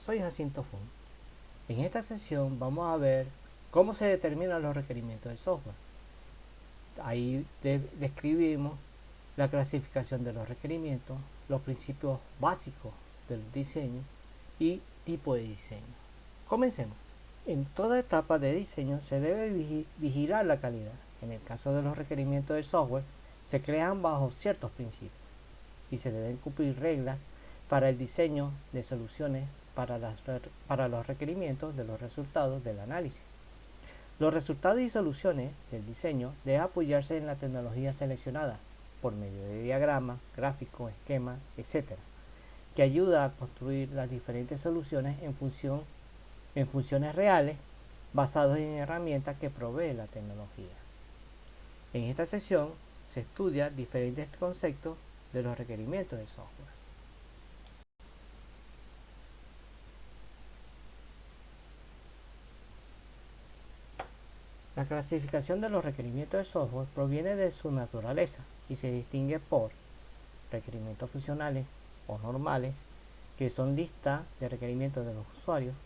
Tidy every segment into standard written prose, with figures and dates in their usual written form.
soy Jacinto Fun. En esta sesión vamos a ver cómo se determinan los requerimientos del software. Ahí describimos la clasificación de los requerimientos, los principios básicos del diseño y tipo de diseño. Comencemos. En toda etapa de diseño se debe vigilar la calidad. En el caso de los requerimientos del software, se crean bajo ciertos principios y se deben cumplir reglas para el diseño de soluciones para los requerimientos de los resultados del análisis. Los resultados y soluciones del diseño deben apoyarse en la tecnología seleccionada por medio de diagramas, gráficos, esquemas, etc., que ayuda a construir las diferentes soluciones en funciones reales basados en herramientas que provee la tecnología. En esta sesión se estudia diferentes conceptos de los requerimientos del software. La clasificación de los requerimientos del software proviene de su naturaleza y se distingue por requerimientos funcionales o normales, que son listas de requerimientos de los usuarios;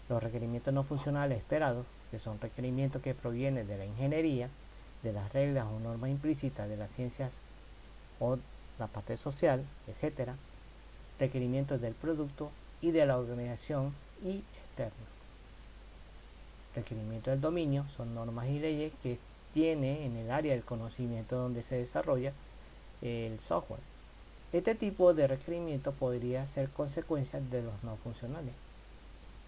los requerimientos no funcionales esperados, que son requerimientos que provienen de la ingeniería, de las reglas o normas implícitas de las ciencias o la parte social, etc.; requerimientos del producto y de la organización y externos. Requerimientos del dominio son normas y leyes que tiene en el área del conocimiento donde se desarrolla el software. Este tipo de requerimiento podría ser consecuencia de los no funcionales.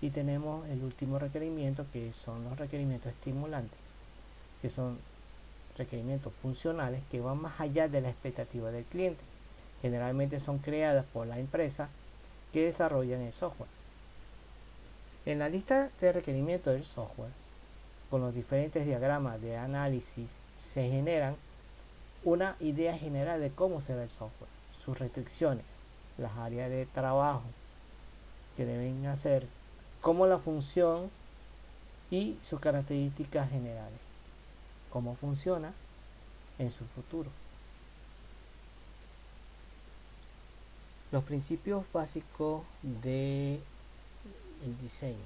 Y tenemos el último requerimiento, que son los requerimientos estimulantes, que son requerimientos funcionales que van más allá de la expectativa del cliente. Generalmente son creadas por la empresa que desarrollan el software. En la lista de requerimientos del software, con los diferentes diagramas de análisis, se generan una idea general de cómo será el software, sus restricciones, las áreas de trabajo que deben hacer, cómo la función y sus características generales, cómo funciona en su futuro. Los principios básicos del diseño.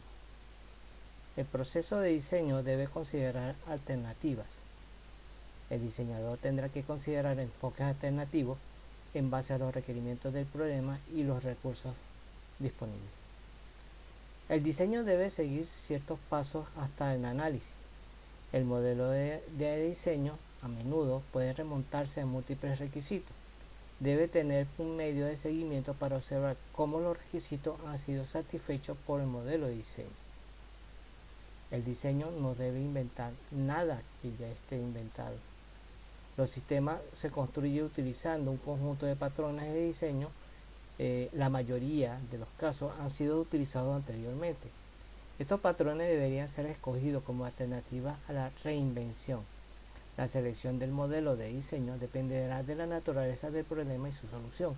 El proceso de diseño debe considerar alternativas. El diseñador tendrá que considerar enfoques alternativos en base a los requerimientos del problema y los recursos disponibles. El diseño debe seguir ciertos pasos hasta el análisis. El modelo de diseño a menudo puede remontarse a múltiples requisitos. Debe tener un medio de seguimiento para observar cómo los requisitos han sido satisfechos por el modelo de diseño. El diseño no debe inventar nada que ya esté inventado. Los sistemas se construyen utilizando un conjunto de patrones de diseño. La mayoría de los casos han sido utilizados anteriormente. Estos patrones deberían ser escogidos como alternativas a la reinvención. La selección del modelo de diseño dependerá de la naturaleza del problema y su solución.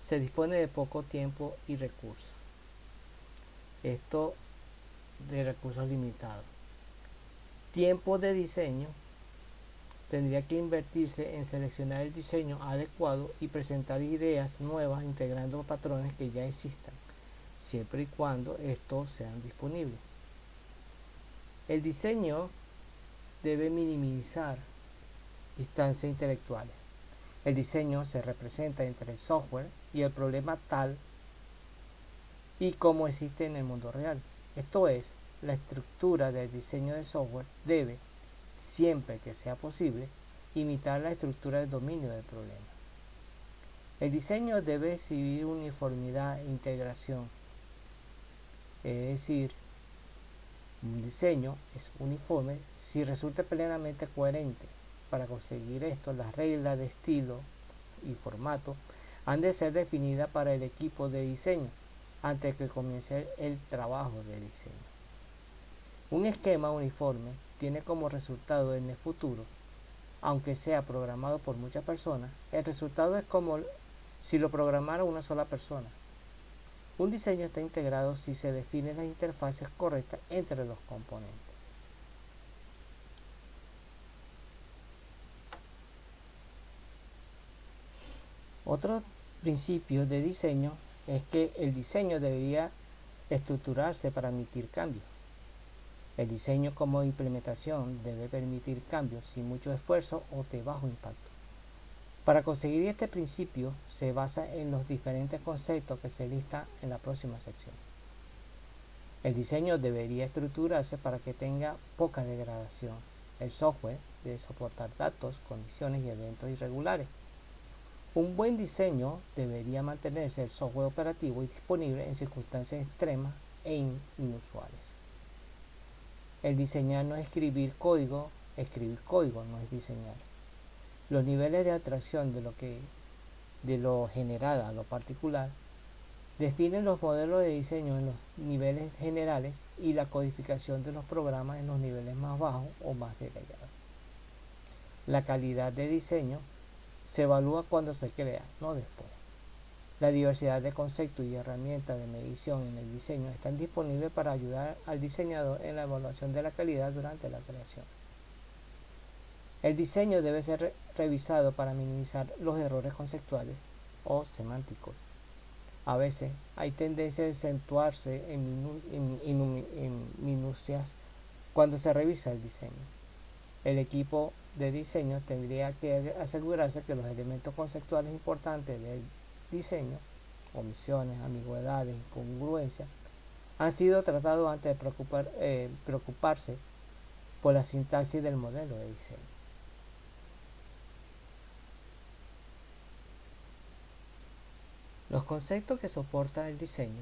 Se dispone de poco tiempo y recursos. Esto de recursos limitados. Tiempo de diseño tendría que invertirse en seleccionar el diseño adecuado y presentar ideas nuevas integrando patrones que ya existan, siempre y cuando estos sean disponibles. El diseño debe minimizar distancias intelectuales. El diseño se representa entre el software y el problema tal y como existe en el mundo real. Esto es, la estructura del diseño de software debe, siempre que sea posible, imitar la estructura del dominio del problema. El diseño debe exhibir uniformidad e integración, es decir, un diseño es uniforme si resulta plenamente coherente. Para conseguir esto, las reglas de estilo y formato han de ser definidas para el equipo de diseño antes que comience el trabajo de diseño. Un esquema uniforme tiene como resultado en el futuro, aunque sea programado por muchas personas, el resultado es como si lo programara una sola persona. Un diseño está integrado si se definen las interfaces correctas entre los componentes. Otro principio de diseño es que el diseño debería estructurarse para admitir cambios. El diseño como implementación debe permitir cambios sin mucho esfuerzo o de bajo impacto. Para conseguir este principio se basa en los diferentes conceptos que se listan en la próxima sección. El diseño debería estructurarse para que tenga poca degradación. El software debe soportar datos, condiciones y eventos irregulares. Un buen diseño debería mantenerse el software operativo y disponible en circunstancias extremas e inusuales. El diseñar no es escribir código no es diseñar. Los niveles de abstracción de lo general a lo particular definen los modelos de diseño en los niveles generales y la codificación de los programas en los niveles más bajos o más detallados. La calidad de diseño se evalúa cuando se crea, no después. La diversidad de conceptos y herramientas de medición en el diseño están disponibles para ayudar al diseñador en la evaluación de la calidad durante la creación. El diseño debe ser revisado para minimizar los errores conceptuales o semánticos. A veces hay tendencia a acentuarse en minucias cuando se revisa el diseño. El equipo de diseño tendría que asegurarse que los elementos conceptuales importantes del diseño, omisiones, ambigüedades, incongruencias, han sido tratados antes de preocuparse por la sintaxis del modelo de diseño. Los conceptos que soporta el diseño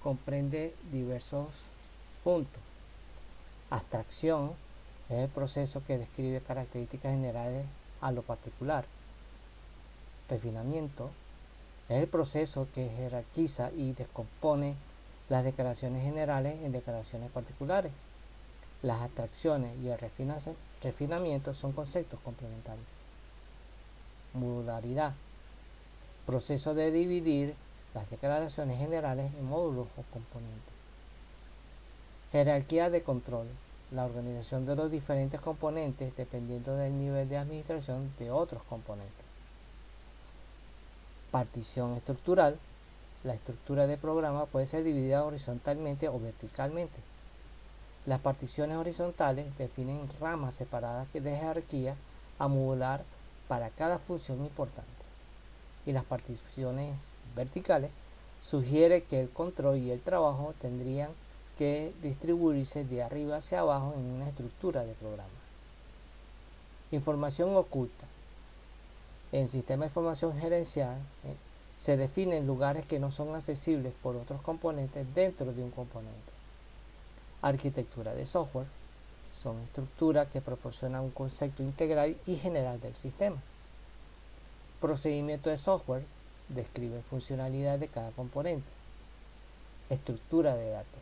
comprende diversos puntos. Abstracción es el proceso que describe características generales a lo particular. Refinamiento es el proceso que jerarquiza y descompone las declaraciones generales en declaraciones particulares. Las abstracciones y el refinamiento son conceptos complementarios. Modularidad, proceso de dividir las declaraciones generales en módulos o componentes. Jerarquía de control, la organización de los diferentes componentes dependiendo del nivel de administración de otros componentes. Partición estructural, la estructura de programa puede ser dividida horizontalmente o verticalmente. Las particiones horizontales definen ramas separadas de jerarquía a modular para cada función importante. Y las particiones verticales sugiere que el control y el trabajo tendrían que distribuirse de arriba hacia abajo en una estructura de programa. Información oculta. En sistema de información gerencial se definen lugares que no son accesibles por otros componentes dentro de un componente. Arquitectura de software. Son estructuras que proporcionan un concepto integral y general del sistema. Procedimiento de software. Describe funcionalidad de cada componente. Estructura de datos.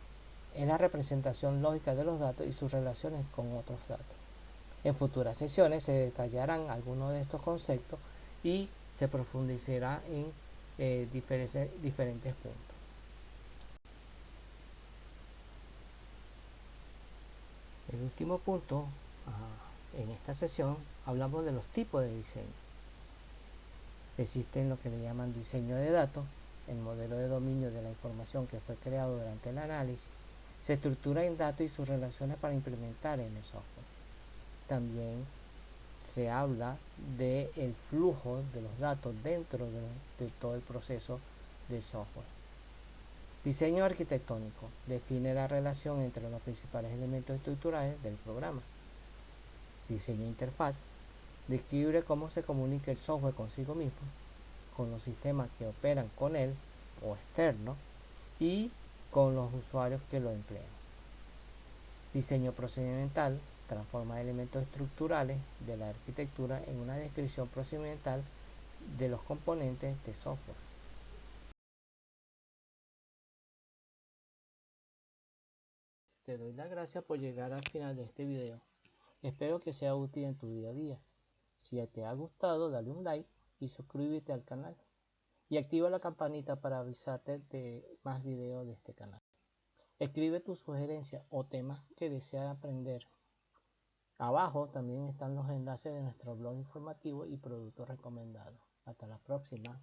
Es la representación lógica de los datos y sus relaciones con otros datos. En futuras sesiones se detallarán algunos de estos conceptos y se profundizará en diferentes puntos. El último punto, en esta sesión, hablamos de los tipos de diseño. Existen lo que le llaman diseño de datos, el modelo de dominio de la información que fue creado durante el análisis, se estructura en datos y sus relaciones para implementar en el software. También se habla del flujo de los datos dentro de todo el proceso del software. Diseño arquitectónico define la relación entre los principales elementos estructurales del programa. Diseño de interfaz describe cómo se comunica el software consigo mismo, con los sistemas que operan con él o externos y con los usuarios que lo emplean. Diseño procedimental transforma elementos estructurales de la arquitectura en una descripción procedimental de los componentes de software. Te doy las gracias por llegar al final de este video. Espero que sea útil en tu día a día. Si te ha gustado, dale un like y suscríbete al canal. Y activa la campanita para avisarte de más videos de este canal. Escribe tus sugerencias o temas que deseas aprender. Abajo también están los enlaces de nuestro blog informativo y productos recomendados. Hasta la próxima.